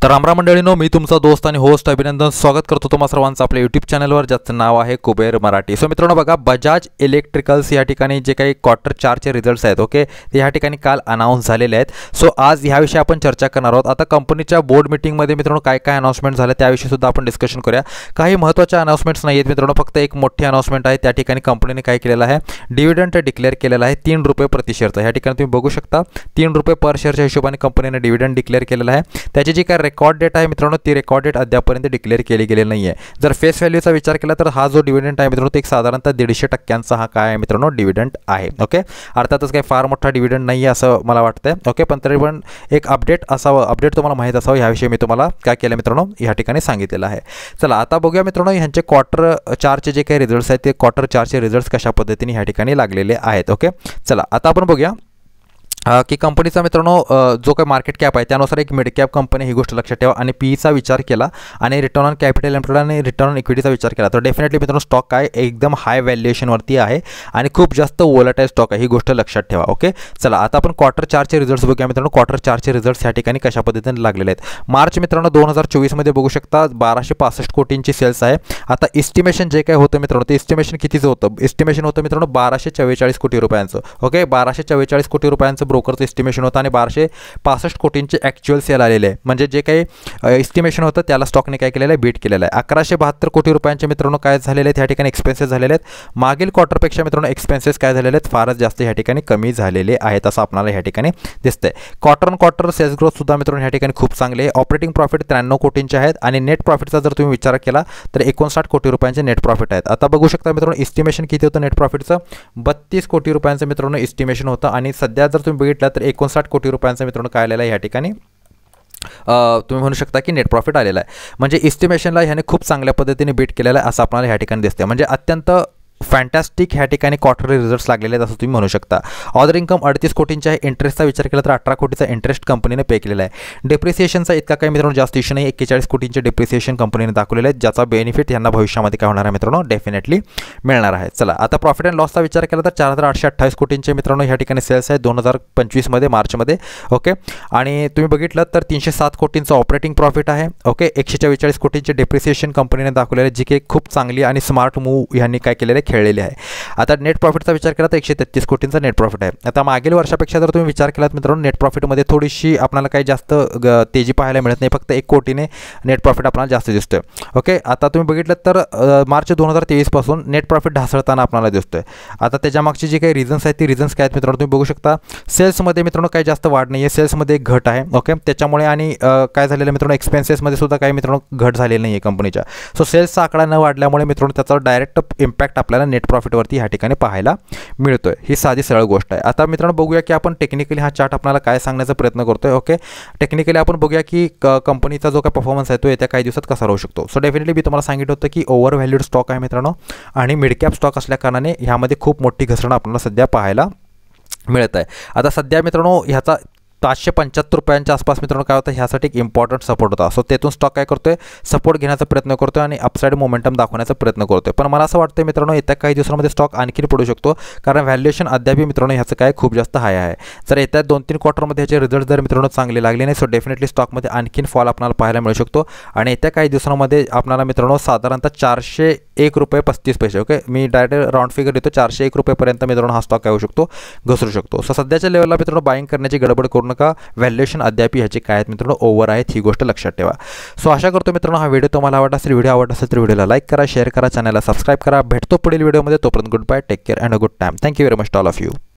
तर रामराम मंडळीनो, मी तुमचा दोस्त आणि होस्ट अभिनंदन स्वागत करतो तुम्हा सर्वांचं आपल्या यूट्यूब चॅनलवर, ज्याचं नाव आहे कुबेर मराठी. सो मित्रांनो बघा, बजाज इलेक्ट्रिकल्स या ठिकाणी जे काही क्वार्टर 4चे रिझल्ट्स आहेत ओके, ते ह्या ठिकाणी काल अनाऊन्स झालेले आहेत. सो आज ह्याविषयी आपण चर्चा करणार आहोत. आता कंपनीच्या बोर्ड मीटिंगमध्ये मित्रांनो काय काय अनाउन्समेंट झालं त्याविषयी सुद्धा आपण डिस्कशन करूया. काही महत्त्वाच्या अनाउन्समेंट्स नाही आहेत मित्रांनो, फक्त एक मोठी अनाउन्समेंट आहे. त्या ठिकाणी कंपनीने काय केलेलं आहे, डिव्हिडंड डिक्लेअर केलेला आहे ₹3 प्रति शेअरचा. ह्या ठिकाणी तुम्ही बघू शकता ₹3 पर शेअरच्या हिशोबाने कंपनीने डिव्हिडंड डिक्लेअर केलेला आहे. त्याची जी काय रेकॉर्ड डेट आहे मित्रांनो, ती रेकॉर्ड डेट अद्यापर्यंत डिक्लेअर केली गेलेली नाही आहे. जर फेस व्हॅल्यूचा विचार केला तर हा जो डिव्हिडंड आहे मित्रांनो, ते एक साधारणतः 150% हा काय आहे मित्रांनो, डिव्हिडंड आहे. ओके, अर्थातच काही फार मोठा डिव्हिडंड नाही आहे असं मला वाटतंय. ओके, पण तरी पण एक अपडेट असावं, अपडेट तुम्हाला माहीत असावं ह्याविषयी मी तुम्हाला काय केलं मित्रांनो ह्या ठिकाणी सांगितलेलं आहे. चला आता बघूया मित्रांनो, ह्यांचे क्वार्टर 4चे जे काही रिझल्ट्स आहेत ते क्वार्टर 4चे रिझल्ट्स कशा पद्धतीने ह्या ठिकाणी लागलेले आहेत. ओके, चला आता आपण बघूया की कंपनीचा मित्रांनो जो काही मार्केट कॅप आहे त्यानुसार एक मिड कॅप कंपनी, ही गोष्ट लक्षात ठेवा. आणि पीईचा विचार केला आणि रिटर्न ऑन कॅपिटल एम्प्लॉयड आणि रिटर्न ऑन इक्विटीचा विचार केला तर डेफिनेटली मित्रांनो स्टॉक काय एकदम हाय व्हॅल्युएशनवरती आहे आणि खूप जास्त वोलटाईल स्टॉक आहे, ही गोष्ट लक्षात ठेवा. ओके, चला आता आपण क्वार्टर 4चे रिझल्ट्स बघूया मित्रांनो. क्वार्टर 4चे रिझल्ट्स ह्या ठिकाणी कशा पद्धतीने लागलेले आहेत. मार्च मित्रांनो 2024 बघू शकता 1265 कोटींची सेल्स आहे. आता एस्टिमेशन जे काय होतं मित्रांनो, ते एस्टिमेशन कितीचं होतं, एस्टिमेशन होतं मित्रांनो 1244 कोटी रुपयांचं. ओके, 1244 कोटी रुपयांचं ब्रोकरचं एस्टिमेशन होतं आणि 1265 कोटींचे ॲक्च्युअल सेल आलेले आहे. म्हणजे जे काही एस्टिमेशन होतं त्याला स्टॉकने काय केलेलं आहे, बीट केलेलं आहे. 1172 कोटी रुपयांचे मित्रांनो काय झालेले आहेत, ह्या ठिकाणी एक्सपेन्सेस झालेले आहेत. मागील क्वार्टरपेक्षा मित्रांनो एक्सपेन्सेस काय झालेले आहेत, फारच जास्त ह्या ठिकाणी कमी झालेले आहेत असं आपल्याला ह्या ठिकाणी दिसतंय. Quarter on quarter sales growth सुद्धा मित्रांनो ह्या ठिकाणी खूप चांगले आहे. ऑपरेटिंग प्रॉफिट 93 कोटींचे आहेत आणि नेट प्रॉफिटचा जर तुम्ही विचार केला तर 59 कोटी रुपयांचे नेट प्रॉफिट आहेत. आता बघू शकता मित्रांनो, एस्टिमेशन किती होतं नेट प्रॉफिटचं, 32 कोटी रुपयांचं मित्रांनो एस्टिमेशन होतं आणि सध्या जर तुम्ही बघितलं तर 59 कोटी रुपयांचं मित्रांनो काय आलेलं आहे ह्या ठिकाणी, तुम्ही म्हणू शकता की नेट प्रॉफिट आलेला आहे. म्हणजे एस्टिमेशनला ह्याने खूप चांगल्या पद्धतीने बीट केलेला आहे असं आपल्याला ह्या ठिकाणी दिसते. म्हणजे अत्यंत फॅन्टॅस्टिक ह्या ठिकाणी क्वार्टरली रिझल्ट्स लागलेले आहेत असं तुम्ही म्हणू शकता. ऑर्डर इन्कम 38 कोटींचे आहे. इंटरेस्टचा विचार केला तर 18 कोटीचा इंटरेस्ट कंपनीने पे केलेला आहे. डिप्रिसिएशनचा इतका काही मित्रांनो जास्त इश्यू नाही, 41 कोटींचे डिप्रिसिएशन कंपनीने दाखवलेले आहेत, ज्याचा बेनिफिट यांना भविष्यामध्ये काय होणार आहे मित्रांनो, डेफिनेटली मिळणार आहे. चला आता प्रॉफिट अँड लॉसचा विचार केला तर 4828 कोटींचे मित्रांनो ह्या ठिकाणी सेल्स आहेत 2025 मार्चमध्ये. ओके, आणि तुम्ही बघितलं तर 307 कोटींचं ऑपरेटिंग प्रॉफिट आहे. ओके, 144 कोटींचे डिप्रिसिएशन कंपनीने दाखवलेले आहे, जी की खूप चांगली आणि स्मार्ट मूव्ह यांनी काय केलेले खेळलेले आहे. आता नेट प्रॉफिटचा विचार केला तर 133 कोटींचा नेट प्रॉफिट आहे. आता मागील वर्षापेक्षा जर तुम्ही विचार केलात मित्रांनो, नेट प्रॉफिटमध्ये थोडीशी आपल्याला काही जास्त तेजी पाहायला मिळत नाही, फक्त 1 कोटीने नेट प्रॉफिट आपल्याला जास्त दिसतोय. ओके, आता तुम्ही बघितलं तर मार्च 2023 पासून नेट प्रॉफिट ढासळताना आपल्याला दिसतोय. आता त्याच्यामागची जी काही रिझन्स आहेत ती रिझन्स काय आहेत मित्रांनो, तुम्ही बघू शकता. सेल्समध्ये मित्रांनो काही जास्त वाढ नाही आहे, सेल्समध्ये एक घट आहे. ओके, त्याच्यामुळे आणि काय झालेलं मित्रांनो, एक्सपेन्सेसमध्ये सुद्धा काही मित्रांनो घट झालेली नाही आहे कंपनीच्या. सो सेल्सचा आकडा न वाढल्यामुळे मित्रांनो त्याचा डायरेक्ट इम्पॅक्ट आपल्याला नेट प्रॉफिटवरती ह्या ठिकाणी पाहायला मिळतोय. ही साधी सरळ गोष्ट आहे. आता मित्रांनो बघूया की आपण टेक्निकली हा चार्ट आपल्याला काय सांगण्याचा प्रयत्न करतोय. ओके, टेक्निकली आपण बघूया की कंपनीचा जो काय परफॉर्मन्स आहे तो येत्या काही दिवसात कसा राहू शकतो. सो डेफिनेटली मी तुम्हाला सांगितलं होतं की ओव्हर व्हॅल्यूड स्टॉक आहे मित्रांनो आणि मिड कॅप स्टॉक असल्या कारणाने ह्यामध्ये खूप मोठी घसरण आपल्याला सध्या पाहायला मिळत आहे. आता सध्या मित्रांनो ह्याचा 575 रुपयांच्या आसपास मित्रांनो काय होतं, ह्यासाठी एक इम्पॉर्टंट सपोर्ट होता. सो तेथून स्टॉक काय करतोय, सपोर्ट घेण्याचा प्रयत्न करतोय आणि अपसाईड मोमेंटम दाखवण्याचा प्रयत्न करतोय. पण मला असं वाटतं मित्रांनो येत्या काही दिवसांमध्ये स्टॉक आणखी पडू शकतो, कारण व्हॅल्युएशन अद्यापही मित्रांनो ह्याचं काय खूप जास्त हाय आहे. जर येत्या 2-3 क्वार्टरमध्ये ह्याचे रिझल्ट जर मित्रांनो चांगले लागले नाही, सो डेफिनेटली स्टॉकमध्ये आणखीन फॉल आपल्याला पाहायला मिळू शकतो आणि येत्या काही दिवसांमध्ये आपल्याला मित्रांनो साधारणतः ₹401.35. ओके, मी डायरेक्ट राऊंड फिगर देतो, ₹401 मित्रांनो हा स्टॉक काय होऊ शकतो, घसरू शकतो. सो सध्याच्या लेवलला मित्रांनो बाईंग करण्याची गडबड करू नका. व्हॅल्युएशन अद्याप ह्याचे काय आहेत मित्रांनो, ओव्हर आहेत, ही गोष्ट लक्षात ठेवा. सो आशा करतो मित्रांनो हा व्हिडिओ तुम्हाला आवडला असेल. व्हिडिओ आवडला असेल तर व्हिडिओला लाईक करा, शेअर करा, चॅनलला सबस्क्राईब करा. भेटतो पुढील व्हिडिओमध्ये. तोपर्यंत good bye, take care and a good time. Thank you very much all of you.